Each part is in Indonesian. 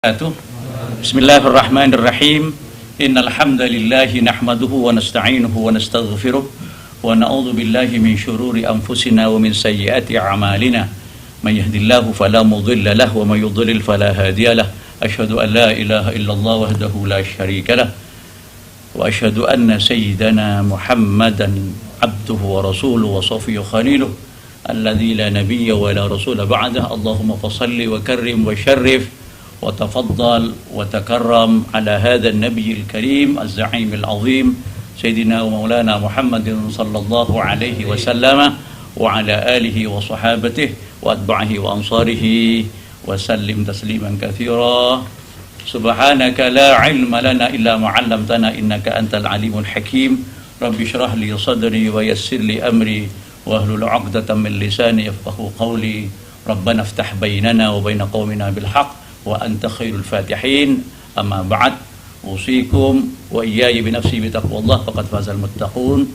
Bismillahirrahmanirrahim. Innal hamdalillahi nahmaduhu wa nasta'inuhu wa nastaghfiruh wa na'udzu billahi min syururi anfusina wa min sayyiati a'malina. May yahdihillahu fala mudilla lahu wa may yudlil fala hadiya lahu. Asyhadu an la ilaha illallah wahdahu la syarika lahu wa asyhadu anna sayyidana Muhammadan abduhu wa rasuluhu wa safiyyuhu khaliluhu alladzi la nabiyya wa la rasula ba'dahu. Allahumma fashalli wa karrim wa syarrif وتفضل وتكرم على هذا النبي الكريم الزعيم العظيم سيدنا ومولانا محمد صلى الله عليه وسلم وعلى آله وصحابته وأتباعه وأنصاره وسلم تسليما كثيرا. سبحانك لا علم لنا إلا ما علمتنا إنك أنت العليم الحكيم. رب اشرح لي صدري ويسر لي أمري واحلل عقدة من لساني يفقهوا قولي. ربنا افتح بيننا وبين قومنا بالحق wa anta khairul fatihin. Amma ba'd, usikum wa iyaya binafsi bitaqwallah faqad fazal muttaqun.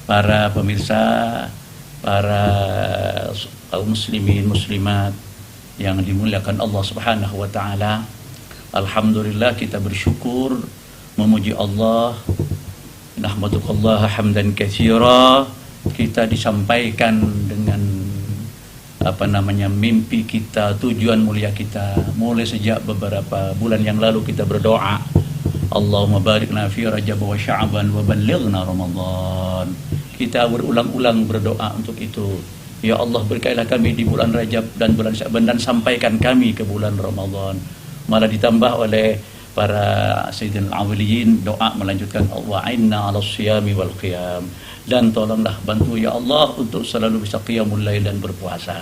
Para pemirsa, para kaum muslimin muslimat yang dimuliakan Allah Subhanahu wa taala, alhamdulillah kita bersyukur memuji Allah, nahmadukallah hamdan katsira. Kita disampaikan dengan mimpi kita, tujuan mulia kita mulai sejak beberapa bulan yang lalu. Kita berdoa, Allahumma barikna fi Rajab wa Sya'ban wa ballighna Ramadan. Kita berulang-ulang berdoa untuk itu. Ya Allah, berkailah kami di bulan Rajab dan bulan Sya'ban dan sampaikan kami ke bulan Ramadan. Malah ditambah oleh para sayyidina al-awliyin doa melanjutkan, wa'inna 'alas siyami wal qiyam, dan tolonglah bantu ya Allah untuk selalu bisa qiyamul lail dan berpuasa.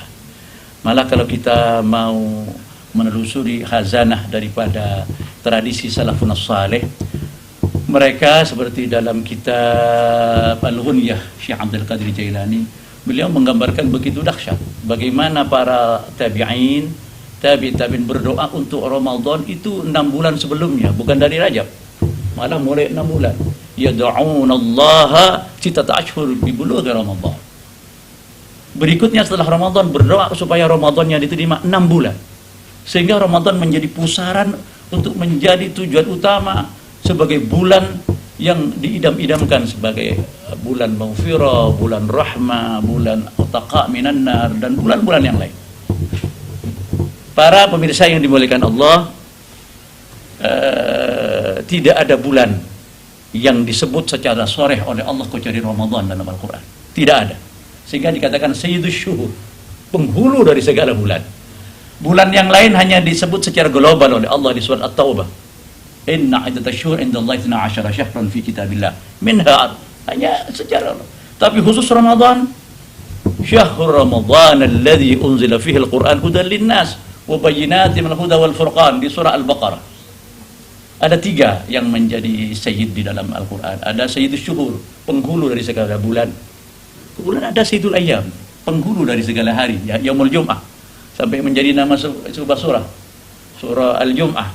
Malah kalau kita mau menelusuri khazanah daripada tradisi salafun salih, mereka seperti dalam kitab Al-Ghunyah Syekh Abdul Qadir Jailani, beliau menggambarkan begitu dahsyat bagaimana para tabi'in berdoa untuk Ramadan itu 6 bulan sebelumnya, bukan dari Rajab, malah mulai 6 bulan. Yad'unallaha sittata ashhur bi bulughi Ramadan. Berikutnya setelah Ramadan berdoa supaya Ramadannya diterima 6 bulan. Sehingga Ramadan menjadi pusaran untuk menjadi tujuan utama sebagai bulan yang diidam-idamkan sebagai bulan maghfirah, bulan rahmah, bulan utaqa minan nar, dan bulan-bulan yang lain. Para pemirsa yang dimuliakan Allah, tidak ada bulan yang disebut secara sharih oleh Allah kecuali Ramadan dalam Al-Quran. Tidak ada. Sehingga dikatakan Sayyidus Syuhur, penghulu dari segala bulan. Bulan yang lain hanya disebut secara global oleh Allah di surat At-Taubah. Inna iddatash syuhur indallahi 12 syahran fi kitabillah minha, hanya secara Allah. Tapi khusus Ramadan, syahrul Ramadan alladzi unzila fihi al-Qur'an hudan lin-nas wa bayyinatin minal huda wal furqan di surah Al-Baqarah. Ada 3 yang menjadi sayyid di dalam Al-Quran. Ada Sayyidus Syuhur, penghulu dari segala bulan. Kemudian ada Sayyidul Ayyam, penghulu dari segala hari, Yaumul Jum'ah, sampai menjadi nama sebuah surah, surah Al-Jum'ah.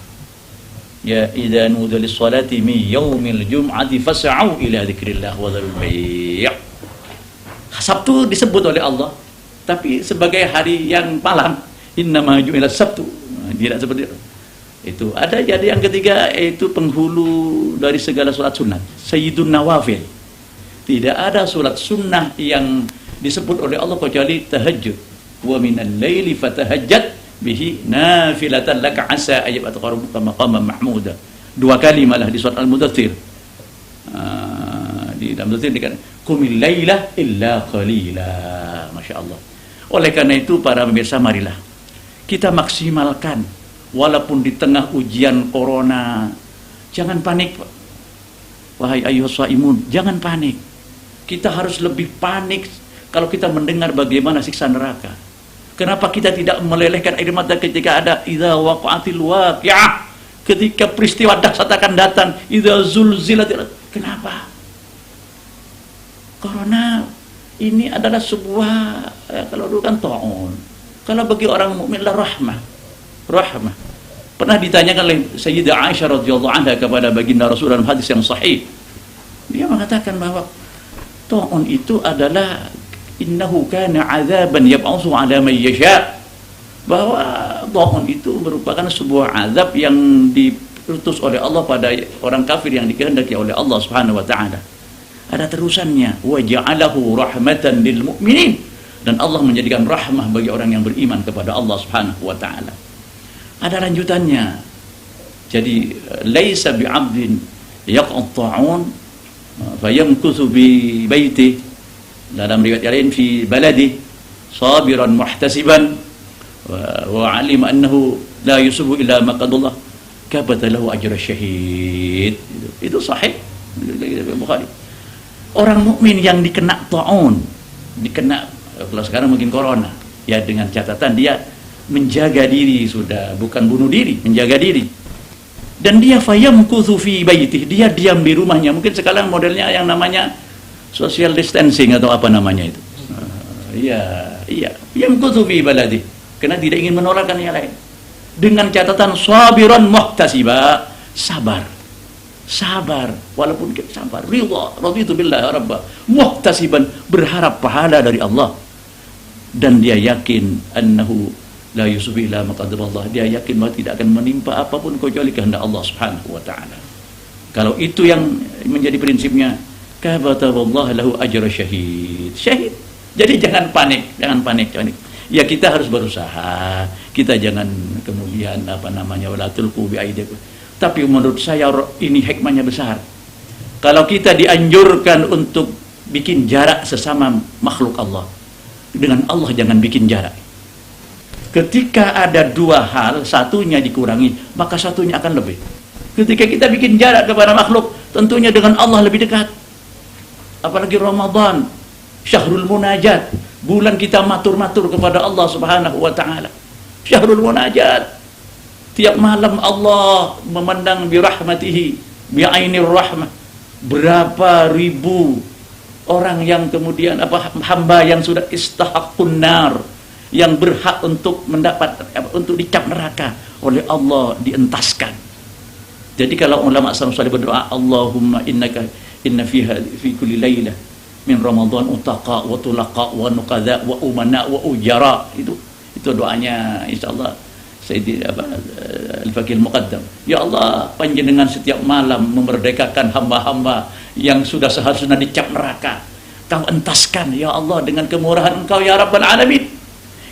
Ya idza nudiya lis-salati min yaumil jum'ati fas'au ila dzikrillah wa dzarul bai'. Sabtu disebut oleh Allah, tapi sebagai hari yang malam, innama ju'ila sabtu. Tidak seperti itu. Ada jadi yang ketiga, yaitu penghulu dari segala salat sunat, Sayyidun Nawafil. Tidak ada salat sunnah yang disebut oleh Allah kecuali tahajud. Wa minal laili fatahajjat bihi nafilatan laka asa ayyab'athaka rabbuka maqaman mahmuda. 2 kali malah di surat Al-Mudaththir. Di dalam Mudaththir dikatakan qumil laila illa qalila. Masya Allah. Oleh karena itu para pemirsa, marilah kita maksimalkan. Walaupun di tengah ujian corona, jangan panik. Wahai ayyuhas shaimun, jangan panik. Kita harus lebih panik kalau kita mendengar bagaimana siksa neraka. Kenapa kita tidak melelehkan air mata ketika ada idza waqa'atil waqi'ah, ketika peristiwa dahsyat akan datang, idza zulzilatil. Kenapa? Corona ini adalah sebuah kalau dulu kan ta'un. Kalau bagi orang mukmin lah rahmah. Pernah ditanyakan oleh Sayyidah Aisyah radhiyallahu anha kepada baginda Rasul dalam hadis yang sahih. Dia mengatakan bahwa ta'un itu adalah innahu kana 'adzaban yab'atsu 'ala man yasha, bahwa ta'un itu merupakan sebuah azab yang diutus oleh Allah pada orang kafir yang dikehendaki oleh Allah Subhanahu wa taala. Ada terusannya, wa ja'alahu rahmatan lil mu'minin, dan Allah menjadikan rahmah bagi orang yang beriman kepada Allah Subhanahu wa taala. Ada lanjutannya. Jadi laisa bi'abdin yaqa'u ta'un fayamkuthu bi baiti, dalam riwayat lain fi baladi sabiran muhtasiban wa alima annahu la yusubu illa maqadullah kabata lahu ajra syahid. Itu sahih Bukhari. Orang mukmin yang dikena ta'un, dikena, kalau sekarang mungkin corona, ya dengan catatan dia menjaga diri, sudah bukan bunuh diri, menjaga diri. Dan dia fayamkuthu fi baitih, dia diam di rumahnya. Mungkin sekarang modelnya yang namanya social distancing atau apa namanya itu. Iya, yamkuthu fi baladi, karena tidak ingin menularkan yang lain. Dengan catatan sabiran muhtasiba, sabar, walaupun kita sabar, ridha, raditu billahi rabba, muhtasiban, berharap pahala dari Allah. Dan dia yakin annahu la yusufu ila maqadarullah, dia yakin bahwa tidak akan menimpa apapun kecuali kehendak Allah Subhanahu wa taala. Kalau itu yang menjadi prinsipnya, kabataballahu lahu ajra syahid. Jadi jangan panik. Ya kita harus berusaha. Kita jangan kemudian wala tulqu bi aydikum. Tapi menurut saya ini hikmahnya besar. Kalau kita dianjurkan untuk bikin jarak sesama makhluk Allah, dengan Allah jangan bikin jarak. Ketika ada dua hal, satunya dikurangi, maka satunya akan lebih. Ketika kita bikin jarak kepada makhluk, tentunya dengan Allah lebih dekat. Apalagi Ramadan, syahrul munajat, bulan kita matur-matur kepada Allah Subhanahu wa taala. Syahrul munajat. Tiap malam Allah memandang birahmatihi, bi'ainir rahmah. Berapa ribu orang yang kemudian hamba yang sudah istahaqqun nar, yang berhak untuk untuk dicap neraka oleh Allah dientaskan. Jadi kalau ulama salaf berdoa, Allahumma inna fi kulli lailah min Ramadan utaqa wa tulaqa wa nuqadha wa umana wa ujara, itu doanya insyaallah Sayyidi Al-Faqih Al-Muqaddam. Ya Allah, panjenengan setiap malam memerdekakan hamba-hamba yang sudah seharusnya dicap neraka. Kau entaskan ya Allah dengan kemurahan Engkau ya Rabbal Alamin.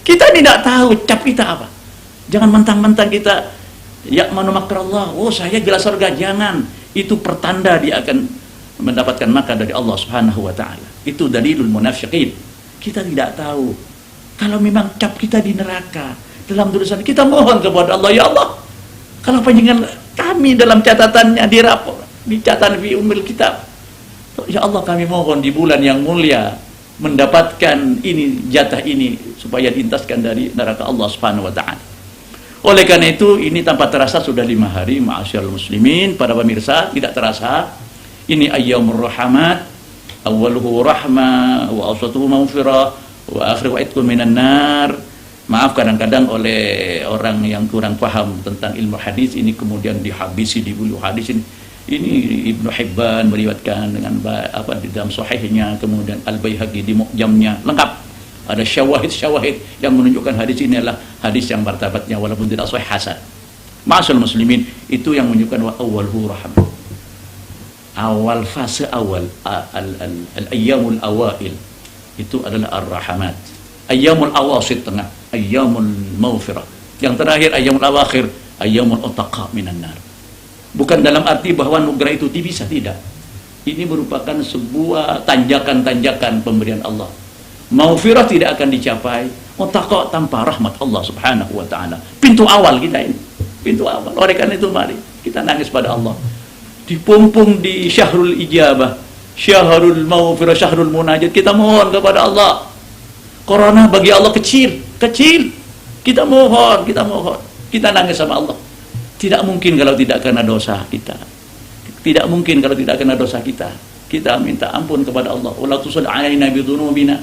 Kita tidak tahu cap kita apa. Jangan mentang-mentang kita ya'manu makrallah, oh saya jelas surga, jangan. Itu pertanda dia akan mendapatkan makan dari Allah Subhanahu wa taala. Itu dalilul munafiqin. Kita tidak tahu. Kalau memang cap kita di neraka, dalam tulisan kita mohon kepada Allah, ya Allah, kalau panjenengan kami dalam catatannya di rapor, di catatan fi ummil kitab, ya Allah kami mohon di bulan yang mulia mendapatkan ini, jatah ini, supaya diintaskan dari neraka Allah Subhanahu wa taala. Oleh karena itu, ini tanpa terasa sudah 5 hari, ma'asyiral muslimin, para pemirsa, tidak terasa. Ini ayyamur rahmat, awwaluhu rahmah, wa awsatuhu maghfirah, wa akhiru wa'idkum minan nar. Maaf kadang-kadang oleh orang yang kurang paham tentang ilmu hadis ini kemudian dihabisi di bulu hadis ini. Ini Ibnu Hibban meriwayatkan dengan di dalam sahihnya, kemudian Al-Baihaqi di Mu'jamnya, lengkap. Ada syawahid yang menunjukkan hadis ini adalah hadis yang martabatnya walaupun tidak sahih, hasan. Ma'asyiral muslimin, itu yang menunjukkan wa awwaluhu rahmah. Awal fase awal al-ayyamul awail itu adalah ar-rahmat. Ayyamul awasit tengah, ayyamul maghfirah. Yang terakhir ayyamul awakhir, ayyamul utaqa minan nar. Bukan dalam arti bahwa nugrah itu bisa, tidak. Ini merupakan sebuah tanjakan-tanjakan pemberian Allah. Maghfirah tidak akan dicapai, utaqa tanpa rahmat Allah Subhanahu wa taala. Pintu awal kita ini, pintu awal. Oleh karena itu mari kita nangis pada Allah. Dipumpung di syahrul ijabah, syahrul maghfirah, syahrul munajat, kita mohon kepada Allah. Corona bagi Allah kecil. Kita mohon, kita nangis sama Allah. Tidak mungkin kalau tidak karena dosa kita. Tidak mungkin kalau tidak karena dosa kita. Kita minta ampun kepada Allah. Wala tusad alaina bidunubina.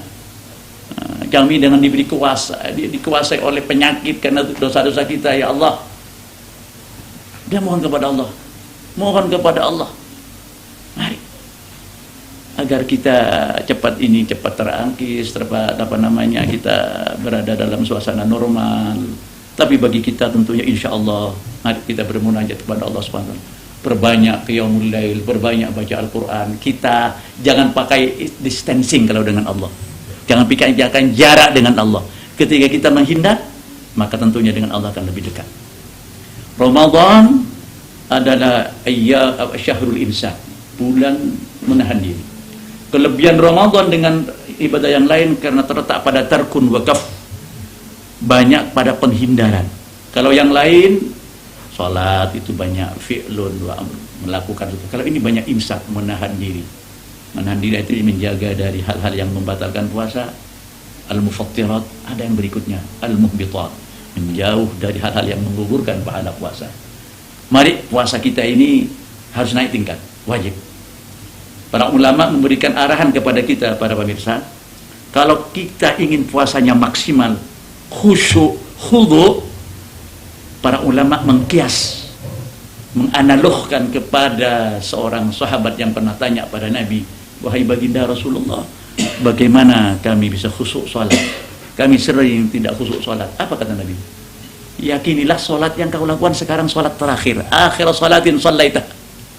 Kami dengan diberi kuasa, dikuasai oleh penyakit karena dosa-dosa kita, ya Allah. Dia mohon kepada Allah. Mohon kepada Allah. Mari. Agar kita cepat terangkis, kita berada dalam suasana normal, Tapi bagi kita tentunya insya Allah mari kita bermunajat kepada Allah Subhanahu wa taala. Perbanyak qiyamul lail, perbanyak baca Al-Qur'an. Kita jangan pakai distancing kalau dengan Allah. Jangan pikirkan jarak dengan Allah. Ketika kita menghindar, maka tentunya dengan Allah akan lebih dekat. Ramadan adalah syahrul imsak, bulan menahan diri. Kelebihan Ramadan dengan ibadah yang lain karena terletak pada tarkun wakaf, banyak pada penghindaran. Kalau yang lain salat itu banyak fi'lun wa amr, melakukan itu. Kalau ini banyak imsak, menahan diri. Menahan diri itu menjaga dari hal-hal yang membatalkan puasa. Al-mufattirat, ada yang berikutnya al-muhbitat, menjauh dari hal-hal yang menggugurkan pahala puasa. Mari puasa kita ini harus naik tingkat, wajib. Para ulama memberikan arahan kepada kita, para pemirsa, kalau kita ingin puasanya maksimal, khusyuk, khudu, para ulama mengkias, menganalogkan kepada seorang sahabat yang pernah tanya pada Nabi, wahai baginda Rasulullah, bagaimana kami bisa khusyuk sholat? Kami sering tidak khusyuk sholat. Apa kata Nabi? Yakinilah sholat yang kau lakukan sekarang sholat terakhir. Akhir sholatin shallaitah.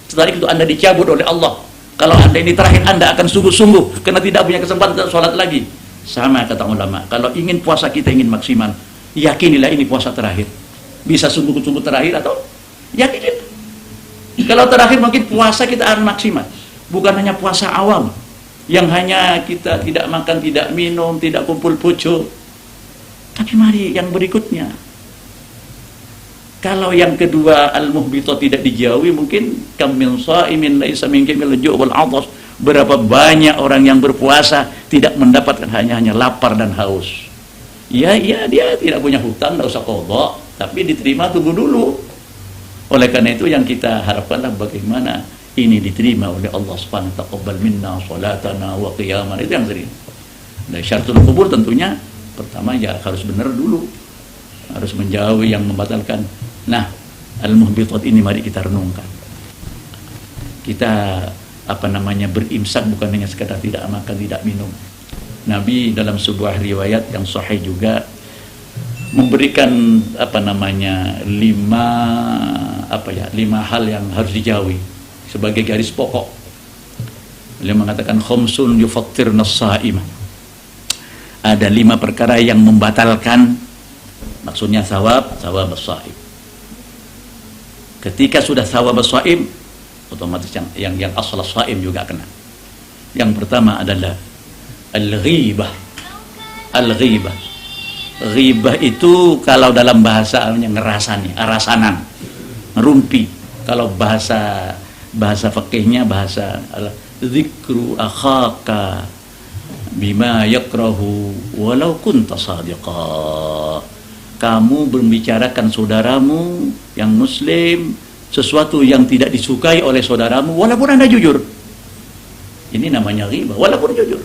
Setelah itu Anda dicabut oleh Allah. Kalau Anda ini terakhir, Anda akan sungguh-sungguh karena tidak punya kesempatan untuk sholat lagi. Sama kata ulama, kalau ingin puasa kita ingin maksimal, yakinilah ini puasa terakhir. Bisa sungguh-sungguh terakhir atau yakinin. Kalau terakhir mungkin puasa kita akan maksimal. Bukan hanya puasa awam yang hanya kita tidak makan, tidak minum, tidak kumpul pucuk. Tapi mari yang berikutnya. Kalau yang kedua al-muhbita tidak dijauhi, mungkin kam min shaimin laisa min kamil ju' wal 'athas. Berapa banyak orang yang berpuasa tidak mendapatkan hanya lapar dan haus. Ya dia tidak punya hutang, tidak usah qadha, tapi diterima tunggu dulu. Oleh karena itu yang kita harapkanlah bagaimana ini diterima oleh Allah Subhanahu wa ta'ala. Taqabbal minna salatana wa qiyamana, itu yang sering. Dan syaratul qubul tentunya pertama ya harus benar dulu. Harus menjauhi yang membatalkan. Nah, al-muhbitat ini mari kita renungkan. Kita berimsak bukan hanya sekadar tidak makan, tidak minum. Nabi dalam sebuah riwayat yang sahih juga memberikan lima hal yang harus dijauhi sebagai garis pokok. Beliau mengatakan khamsun yufattirna as-saimah. Ada 5 perkara yang membatalkan, maksudnya sawab as-saim. Ketika sudah sawab as-saim, otomatis yang asal as-saim juga kena. Yang pertama adalah al-ghibah. Al-ghibah. Ghibah itu kalau dalam bahasa ngerasani, arasanan, ngerumpi. Kalau bahasa fikihnya bahasa zikru akhaka bima yakrahu walau kunta sadiqa. Kamu membicarakan saudaramu yang muslim sesuatu yang tidak disukai oleh saudaramu walaupun Anda jujur. Ini namanya ghibah, walaupun jujur.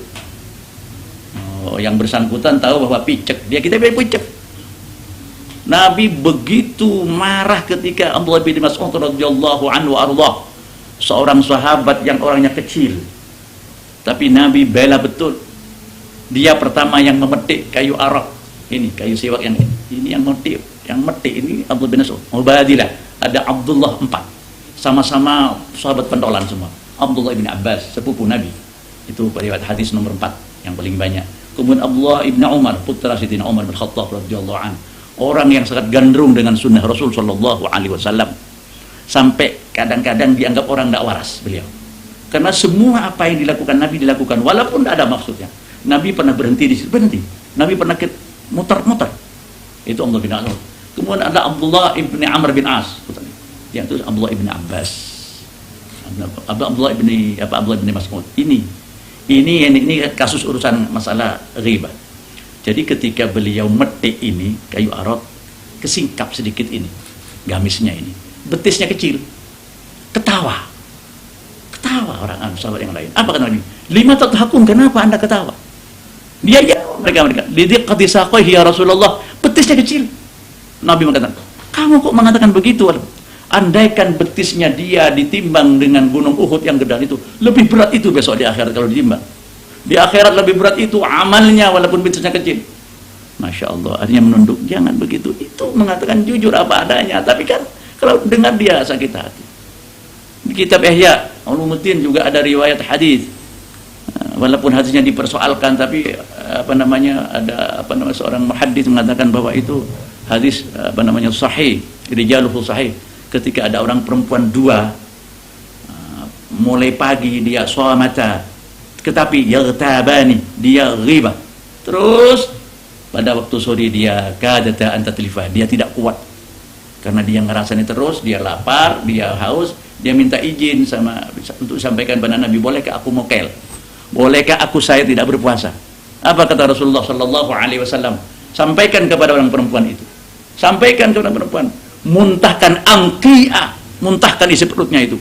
Yang bersangkutan tahu bahwa picek, kita picek. Nabi begitu marah ketika Abdullah bin Mas'ud radhiyallahu anhu ardah, seorang sahabat yang orangnya kecil. Tapi Nabi bela betul. Dia pertama yang memetik kayu arak. Ini kayu siwak yang ini yang memetik ini Abdullah bin Mas'ud. Ubadilah, ada Abdullah 4. Sama-sama sahabat pentolan semua. Abdullah bin Abbas, sepupu Nabi. Itu riwayat hadis nomor 4 yang paling banyak. Kemudian Abdullah ibn Umar, putra Sayyidina Umar bin Khattab radhiyallahu anhu, orang yang sangat gandrung dengan sunnah Rasul sallallahu alaihi wasallam, sampai kadang-kadang dianggap orang tidak waras beliau. Karena semua apa yang dilakukan Nabi dilakukan walaupun tidak ada maksudnya. Nabi pernah berhenti di situ, berhenti. Nabi pernah muter-muter. Itu Abdullah bin Umar. Kemudian ada Abdullah ibn Amr bin As, yaitu Abdullah ibn Abbas. Abdullah bin Mas'ud. Ini kasus urusan masalah ghibah. Jadi ketika beliau metik ini kayu arak, kesingkap sedikit ini gamisnya ini, betisnya kecil, ketawa orang sahabat yang lain. Apa kata Nabi? Lima tadhakun, kenapa Anda ketawa? Dia mereka lidiqati saqaihi ya Rasulullah, betisnya kecil. Nabi mengatakan, kamu kok mengatakan begitu? Andaikan betisnya dia ditimbang dengan gunung Uhud yang gede itu, lebih berat itu besok di akhirat kalau ditimbang. Di akhirat lebih berat itu amalnya walaupun betisnya kecil. Masya Allah, artinya menunduk. Jangan begitu. Itu mengatakan jujur apa adanya. Tapi kan kalau dengar dia sakit hati. Di kitab Ihya Ulumuddin juga ada riwayat hadis. Walaupun hadisnya dipersoalkan, tapi ada seorang muhaddits mengatakan bahwa itu hadis sahih, rijaluhu sahih. Ketika ada orang perempuan dua, mulai pagi dia shawamata, tetapi yaghtabani, dia ghibah. Terus pada waktu sore dia kadata antatlifah, dia tidak kuat. Karena dia ngerasanya terus, dia lapar, dia haus, dia minta izin untuk sampaikan pada Nabi, bolehkah aku mokel? Bolehkah saya tidak berpuasa? Apa kata Rasulullah sallallahu alaihi wasallam? Sampaikan kepada orang perempuan itu. Sampaikan kepada perempuan, muntahkan angkiah, muntahkan isi perutnya itu.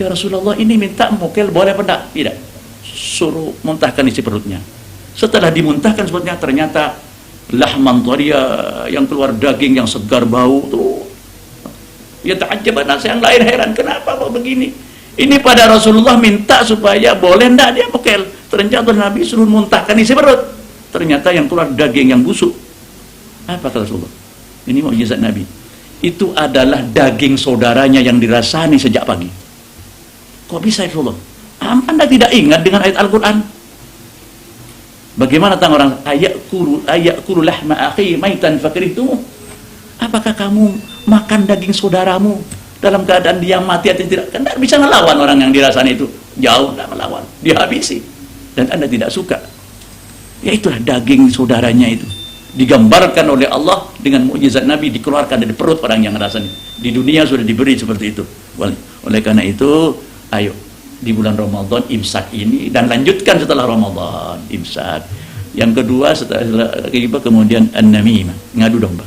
Ya Rasulullah, ini minta mokel, boleh apa enggak? Tidak. Suruh muntahkan isi perutnya. Setelah dimuntahkan perutnya, ternyata lahman thariya, yang keluar daging yang segar bau tuh. Ya ta'ajjab, anak yang lain heran, kenapa kok begini? Ini pada Rasulullah minta supaya boleh ndak dia mokel. Ternyata Nabi suruh muntahkan isi perut. Ternyata yang keluar daging yang busuk. Apa kata Rasulullah? Ini mukjizat Nabi. Itu adalah daging saudaranya yang dirasani sejak pagi. Kok bisa Rasulullah? Anda tidak ingat dengan ayat Al-Quran? Bagaimana tentang orang ayakulu lahma akhi maitan fakrihtumu? Apakah kamu makan daging saudaramu dalam keadaan dia mati atau tidak? Kan tidak bisa melawan orang yang dirasani itu. Jauh tidak melawan, dihabisi. Dan Anda tidak suka. Ya itulah daging saudaranya itu. Digambarkan oleh Allah dengan mukjizat Nabi, dikeluarkan dari perut orang yang rasani. Di dunia sudah diberi seperti itu. Oleh karena itu, ayo di bulan Ramadan imsak ini, dan lanjutkan setelah Ramadan imsak. Yang kedua setelah ghibah kemudian an-namimah, ngadu domba.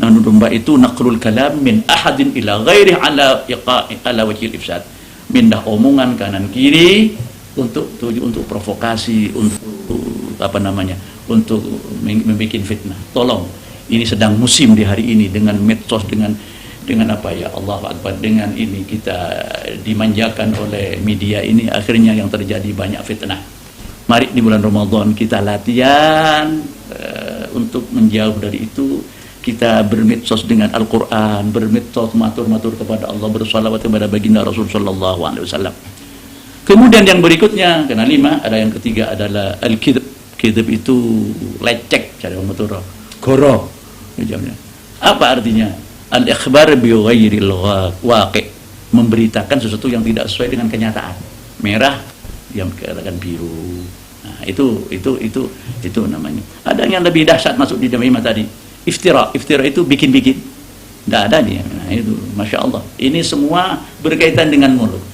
Ngadu domba itu naqlul kalam min ahadin ila ghairi ala wajhil ifsad. Mindah omongan kanan kiri untuk provokasi, untuk untuk membuat fitnah. Tolong, ini sedang musim di hari ini dengan medsos, dengan Allah Akbar, dengan ini kita dimanjakan oleh media ini, akhirnya yang terjadi banyak fitnah. Mari di bulan Ramadan kita latihan untuk menjauh dari itu. Kita bermedsos dengan Al-Quran, bermedsos matur-matur kepada Allah, bersalawat kepada baginda Rasul sallallahu alaihi wasallam. Kemudian yang berikutnya, kena 5, ada yang ketiga adalah al-kidb. Kidb itu lecek, cara matur, goro. Apa artinya? Al-ikhbar bi ghairil waqi', memberitakan sesuatu yang tidak sesuai dengan kenyataan. Merah yang dikatakan biru. Nah, itu namanya. Ada yang lebih dahsyat masuk di dalam tadi. Iftira itu bikin-bikin. Tidak ada dia. Nah, itu Masya Allah. Ini semua berkaitan dengan mulut.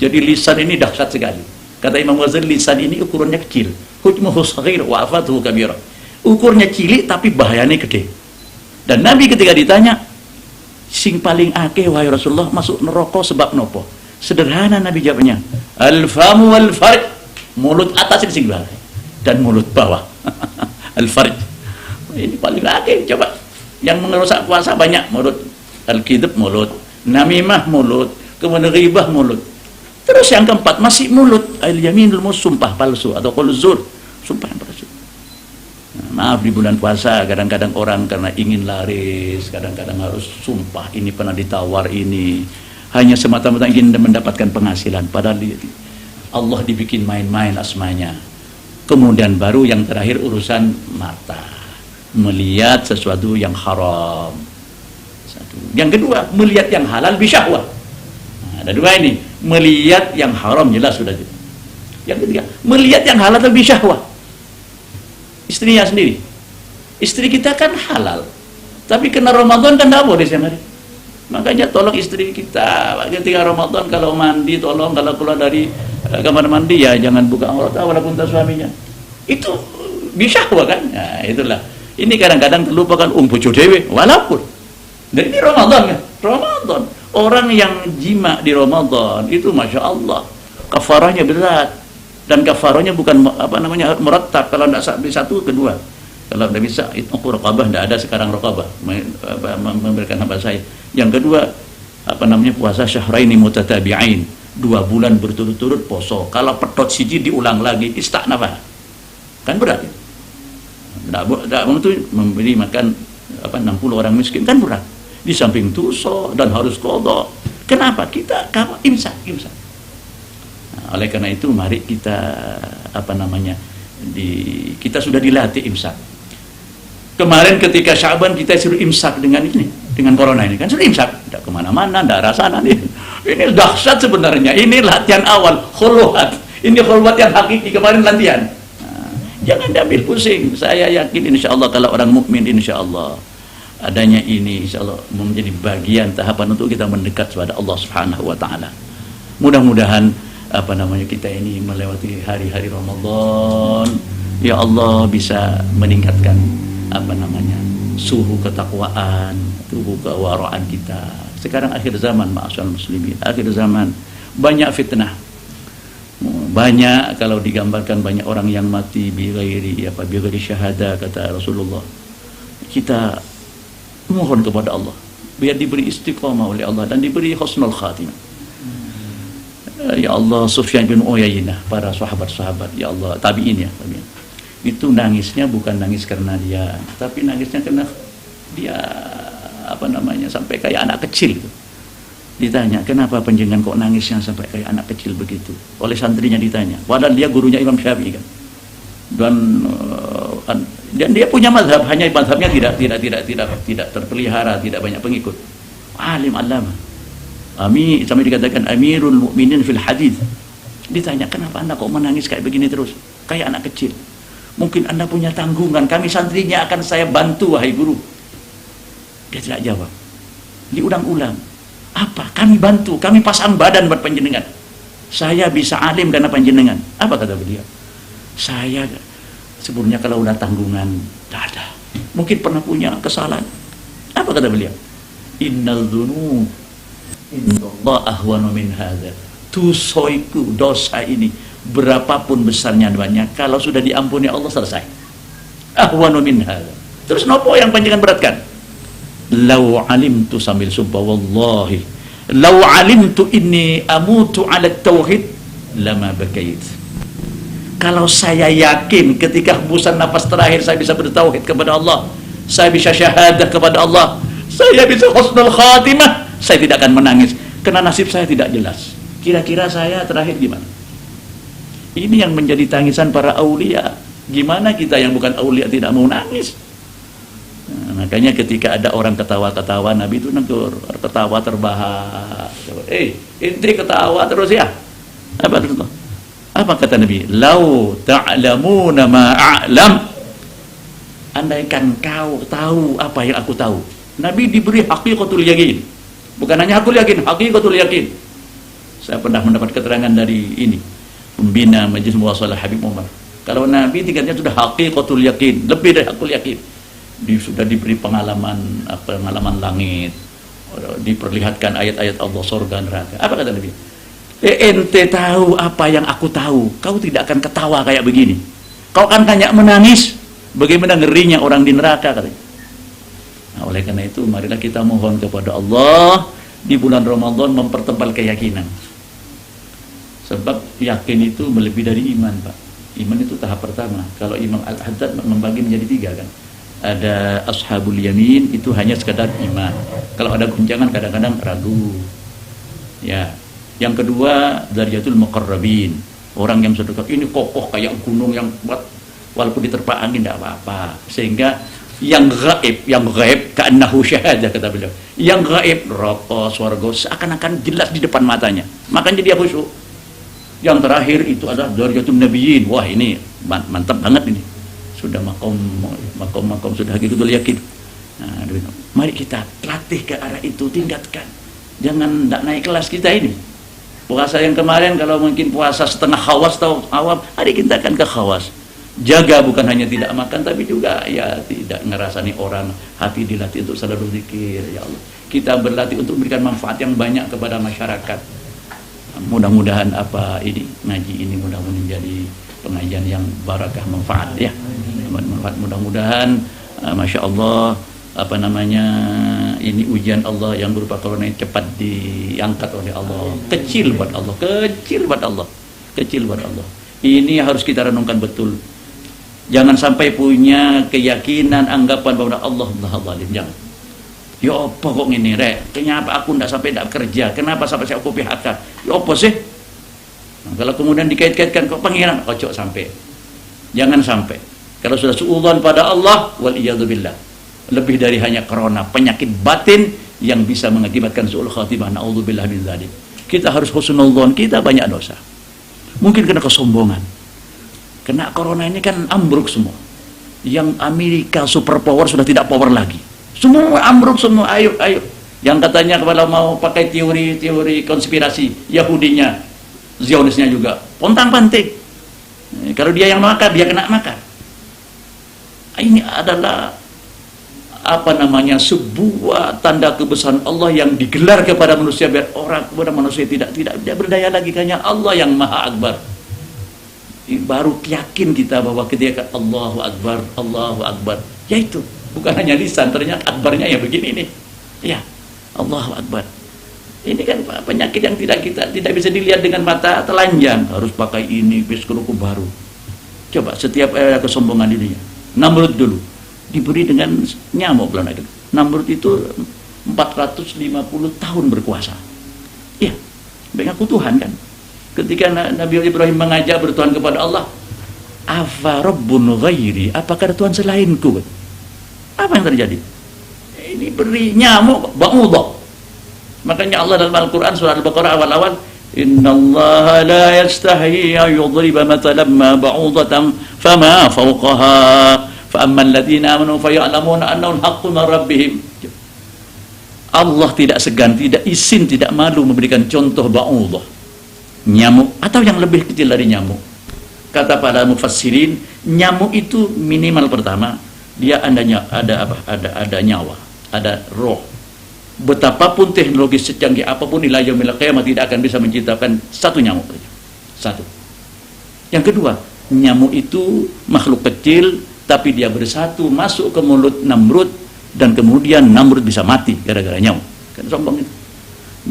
Jadi lisan ini dahsyat sekali. Kata Imam Ghazali, lisan ini ukurannya kecil. Hujmuhu shaghir wa afatuhu kabira. Ukurnya cilik tapi bahayanya gede. Dan Nabi ketika ditanya, sing paling akeh wahai Rasulullah masuk neraka sebab nopo? Sederhana Nabi jawabnya, al-famu wal farj. Mulut atas ini sing bahaya dan mulut bawah. Al-farj. Ini paling akeh. Coba yang merusak puasa banyak, mulut. Al-kidb mulut, namimah mulut, kemudian ghibah mulut. Terus yang keempat masih mulut, al-yaminul sumpah palsu atau qaul zur, sumpah yang palsu. Nah, maaf di bulan puasa kadang-kadang orang karena ingin laris, kadang-kadang harus sumpah ini pernah ditawar ini, hanya semata-mata ingin mendapatkan penghasilan, padahal Allah dibikin main-main asmanya. Kemudian baru yang terakhir urusan mata, melihat sesuatu yang haram. Yang kedua, melihat yang halal bisyahwah. Nah, ada dua ini, melihat yang haram jelas sudah. Yang ketiga, melihat yang halal bisyahwah. Istrinya sendiri. Istri kita kan halal, tapi kena Ramadan kan tidak boleh siang hari. Makanya tolong istri kita ketika Ramadan kalau mandi, tolong kalau keluar dari kamar mandi ya jangan buka aurat walaupun tak suaminya. Itu bisyahwah kan? Nah, itulah. Ini kadang-kadang terlupakan bojo dewe walaupun. Dan ini Ramadan kan? Ramadan. Orang yang jima di Ramadan itu Masya Allah kafarahnya berat. Dan kafarahnya bukan merattab. Kalau tidak sampai satu, kedua. Kalau tidak bisa, itu raqabah. Tidak ada sekarang raqabah memberikan hamba saya. Yang kedua, puasa syahraini mutatabi'ain, 2 bulan berturut-turut poso. Kalau pedot siji diulang lagi, istaknafah. Kan berat ya? Tidak itu memberi makan 60 orang miskin kan berat. Di samping dosa dan harus qadha. Kenapa? Kita imsak. Nah, oleh karena itu mari kita kita sudah dilatih imsak. Kemarin ketika Syaban kita suruh imsak dengan corona ini kan sudah imsak, tidak kemana-mana, tidak rasana nih. Ini dahsyat sebenarnya. Ini latihan awal, khulwat. Ini khulwat yang hakiki, kemarin latihan. Jangan diambil pusing. Saya yakin insya Allah kalau orang mukmin insya Allah adanya ini insya Allah menjadi bagian tahapan untuk kita mendekat kepada Allah Subhanahu wa taala. Mudah-mudahan kita ini melewati hari-hari Ramadan ya Allah bisa meningkatkan suhu ketakwaan, suhu kewaraan kita. Sekarang akhir zaman, ma'asyiral muslimin, akhir zaman banyak fitnah. Banyak kalau digambarkan banyak orang yang mati bighairi syahada kata Rasulullah. Kita mohon kepada Allah biar diberi istiqamah oleh Allah dan diberi husnul khatimah. Ya Allah, Sufyan bin Uyainah, para sahabat-sahabat, ya Allah, tabi'in. Itu nangisnya bukan nangis karena dia, tapi nangisnya karena dia sampai kayak anak kecil. Ditanya, kenapa panjenengan kok nangisnya sampai kayak anak kecil begitu? Oleh santrinya ditanya. Padahal dia gurunya Imam Syafi'i kan. Dan dia punya mazhab, hanya mazhabnya tidak terpelihara, tidak banyak pengikut. Alim alama. Sampai dikatakan Amirul Mukminin fil hadis. Ditanya, kenapa Anda kok menangis kayak begini terus? Kayak anak kecil. Mungkin Anda punya tanggungan, kami santrinya akan saya bantu wahai guru. Dia tidak jawab. Diulang-ulang. Apa? Kami bantu, kami pasang badan buat panjenengan. Saya bisa alim karena panjenengan. Apa kata beliau? Saya sebelumnya kalau udah tanggungan, tidak ada. Mungkin pernah punya kesalahan. Apa kata beliau? Innal dzunub indallah ahwanu min hadza. Dosa ini berapapun besarnya banyak, kalau sudah diampuni Allah selesai. Ahwanu min hadza. Terus nopo yang panjenengan beratkan? Lau alimtu sambil sumpah wallahi lau alimtu inni amutu ala tauhid lama bakait. Kalau saya yakin ketika hembusan nafas terakhir saya bisa bertauhid kepada Allah, saya bisa syahadah kepada Allah, saya bisa husnul khatimah, saya tidak akan menangis karena nasib saya tidak jelas. Kira-kira saya terakhir gimana? Ini yang menjadi tangisan para aulia. Gimana kita yang bukan aulia tidak mau nangis? Nah, makanya ketika ada orang ketawa-ketawa, Nabi itu negur, ketawa terbahak. Inti ketawa terus ya. Apa kata Nabi? Lau ta'lamuna ma a'lam. Andaikan kau tahu apa yang aku tahu. Nabi diberi haqiqatul yakin. Bukan hanya aku yakin, haqiqatul yakin. Saya pernah mendapat keterangan dari pembina Majelis Muwasalah Habib Umar. Kalau Nabi tingkatnya sudah haqiqatul yakin, lebih dari haqiqatul yakin. Sudah diberi pengalaman langit, diperlihatkan ayat-ayat Allah, surga, neraka. Apa kata Nabi? Ente tahu apa yang aku tahu, kau tidak akan ketawa kayak begini, kau akan hanya menangis. Bagaimana ngerinya orang di neraka katanya. Nah, oleh karena itu marilah kita mohon kepada Allah di bulan Ramadan mempertebal keyakinan. Sebab yakin itu melebihi dari iman, Pak. Iman itu tahap pertama. Kalau Imam Al-Haddad membagi menjadi 3 kan. Ada ashabul yamin, itu hanya sekadar iman. Kalau ada guncangan kadang-kadang ragu. Ya. Yang kedua darijatul muqarrabin, orang yang sedekah ini kokoh kayak gunung yang kuat, walaupun diterpa angin tidak apa-apa. Sehingga yang gaib ka'annahu syahadah kata beliau. Yang gaib neraka, surga seakan-akan jelas di depan matanya. Makanya dia khusyuk. Yang terakhir itu adalah darijatul nabiyyin. Wah, ini mantap banget ini. Sudah makom sudah haqiqatul yakin. Nah, mari kita latih ke arah itu, tingkatkan. Jangan tidak naik kelas kita ini. Puasa yang kemarin kalau mungkin puasa setengah khawas atau awam, hari kita akan ke khawas. Jaga bukan hanya tidak makan tapi juga ya tidak ngerasani orang, hati dilatih untuk selalu zikir. Ya Allah, kita berlatih untuk memberikan manfaat yang banyak kepada masyarakat. Mudah-mudahan ngaji ini mudah-mudahan menjadi pengajian yang barakah, manfaat ya. Mudah-mudahan Masya Allah ini ujian Allah yang berupa corona ini cepat diangkat oleh Allah. Kecil buat Allah. Ini harus kita renungkan betul. Jangan sampai punya keyakinan, anggapan bahwa Allah zalim. Jangan. Ya apa kok ngene rek? Kenapa aku ndak sampai ndak kerja? Kenapa sampai saya aku PHK? Ya apa sih? Nah, kalau kemudian dikait-kaitkan kok pangeran, ojo sampai. Jangan sampai. Kalau sudah suudzon pada Allah, wal iyadzubillah. Lebih dari hanya karena penyakit batin yang bisa mengakibatkan su'ul khatimah. Na'udzubillah min dzalik. Kita harus husnudzon, kita banyak dosa. Mungkin kena kesombongan. Kena corona ini kan ambruk semua. Yang Amerika superpower sudah tidak power lagi. Semua ambruk semua, ayo. Yang katanya kalau mau pakai teori konspirasi, Yahudinya, Zionisnya juga pontang-panting. Kalau dia yang makar, dia kena makar. Ini adalah sebuah tanda kebesaran Allah yang digelar kepada manusia, biar orang kepada manusia tidak berdaya lagi, hanya Allah yang Maha Akbar. Baru yakin kita bahwa ketika Allahu Akbar, yaitu bukan hanya lisan, ternyata akbarnya ya begini nih. Ya, Allahu Akbar. Ini kan penyakit yang tidak bisa dilihat dengan mata telanjang, harus pakai ini psikologi baru. Coba setiap ada kesombongan dirinya. Namrud dulu diberi dengan nyamuk belum itu. Namrud itu 450 tahun berkuasa. Iya, mengaku Tuhan kan. Ketika Nabi Ibrahim mengajak bertuhan kepada Allah, afa rabbun ghairi, apakah ada Tuhan selainku? Apa yang terjadi? Ini beri nyamuk ba'udah. Makanya Allah dalam Al-Quran surah Al-Baqarah awal-awal, innallaha la yastahi yudriba mathalan ma ba'udatan fama fawqaha fa amman ladhina amanu faya'lamuna annahu al-haqqu min rabbihim. Allah tidak segan, tidak izin, tidak malu memberikan contoh ba'udah, nyamuk atau yang lebih kecil dari nyamuk. Kata para mufassirin, nyamuk itu minimal pertama dia ada nyawa, ada roh. Betapapun teknologi secanggih apapun nilai yaumil qiyamah tidak akan bisa menciptakan satu nyamuk saja. Satu. Yang kedua, nyamuk itu makhluk kecil tapi dia bersatu masuk ke mulut Namrud dan kemudian Namrud bisa mati gara-gara nyamuk. Kan sombong itu.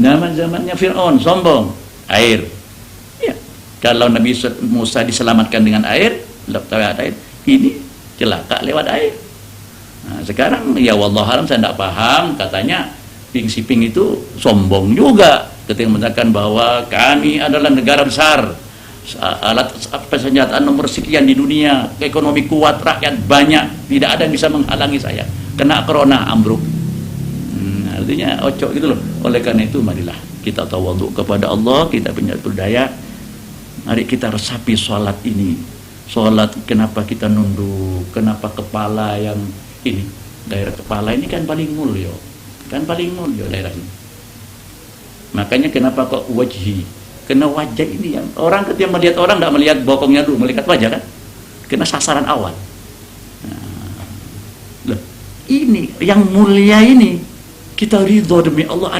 Nama zamannya Fir'aun sombong, air. Ya. Kalau Nabi Musa diselamatkan dengan air, ini celaka lewat air. Nah, sekarang ya wallahualam saya tidak paham, katanya Ping Siping itu sombong juga ketika mengatakan bahwa kami adalah negara besar, alat persenjataan nomor sekian di dunia, ekonomi kuat, rakyat banyak, tidak ada yang bisa menghalangi saya. Kena corona ambruk. Artinya ocok gitu loh. Oleh karena itu marilah kita tawadhu kepada Allah, kita punya berdaya. Mari kita resapi sholat ini. Sholat kenapa kita nunduk, kenapa kepala yang ini, daerah kepala ini kan paling mulia, daerah ini. Makanya kenapa kok wajhi, kena wajah ini yang orang ketika melihat orang tidak melihat bokongnya dulu, melihat wajah kan, kena sasaran awal. Nah, ini yang mulia ini kita ridho demi Allah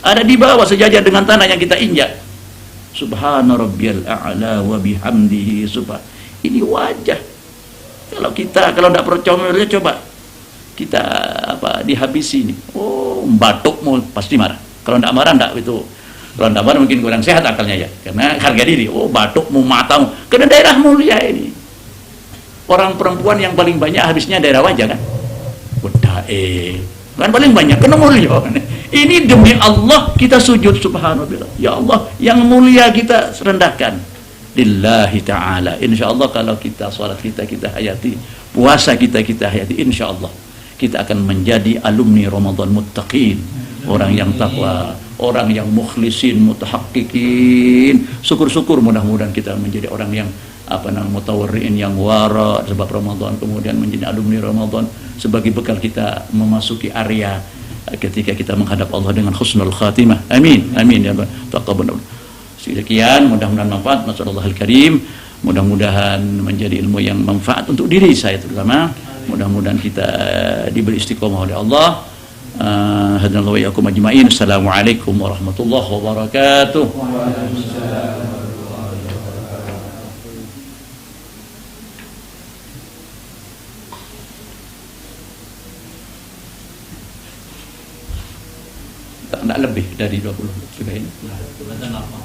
ada di bawah sejajar dengan tanah yang kita injak. Subhana rabbiyal a'la wa bihamdihi ini wajah. Kalau tidak percaya, coba kita dihabisi ini. Oh, batukmu pasti marah. Kalau tidak marah itu. Kalau tidak marah mungkin kurang sehat akalnya ya. Karena harga diri. Oh, batukmu, matamu. Karena daerah mulia ini. Orang perempuan yang paling banyak habisnya daerah wajah kan. Kan paling banyak kena mulia. Ini demi Allah kita sujud subhanallah. Ya Allah, yang mulia kita rendahkan. Lillahi ta'ala. Insyaallah kalau kita salat kita hayati, puasa kita hayati, insyaallah kita akan menjadi alumni Ramadan muttaqin, orang yang takwa, orang yang mukhlisin, mutahaqqiqin. Syukur-syukur mudah-mudahan kita menjadi orang yang mutawarri'in, yang wara sebab Ramadan, kemudian menjadi alumni Ramadan sebagai bekal kita memasuki area ketika kita menghadap Allah dengan husnul khatimah. Amin. Amin ya taqabbal. Sekian, mudah-mudahan manfaat. Masya karim. Mudah-mudahan menjadi ilmu yang manfaat untuk diri saya terutama. Mudah-mudahan kita diberi istiqomah oleh Allah. Hadanallahu wa iyyakum ajma'in. Assalamualaikum warahmatullahi wabarakatuh. Tak lebih dari 20 sudah ini. Baca apa?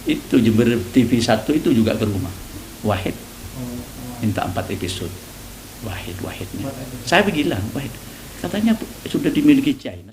Itu Jember TV 1 itu juga ke rumah. Wahid minta 4 episode. Wahidnya. Saya bilang, Wahid, katanya sudah dimiliki China.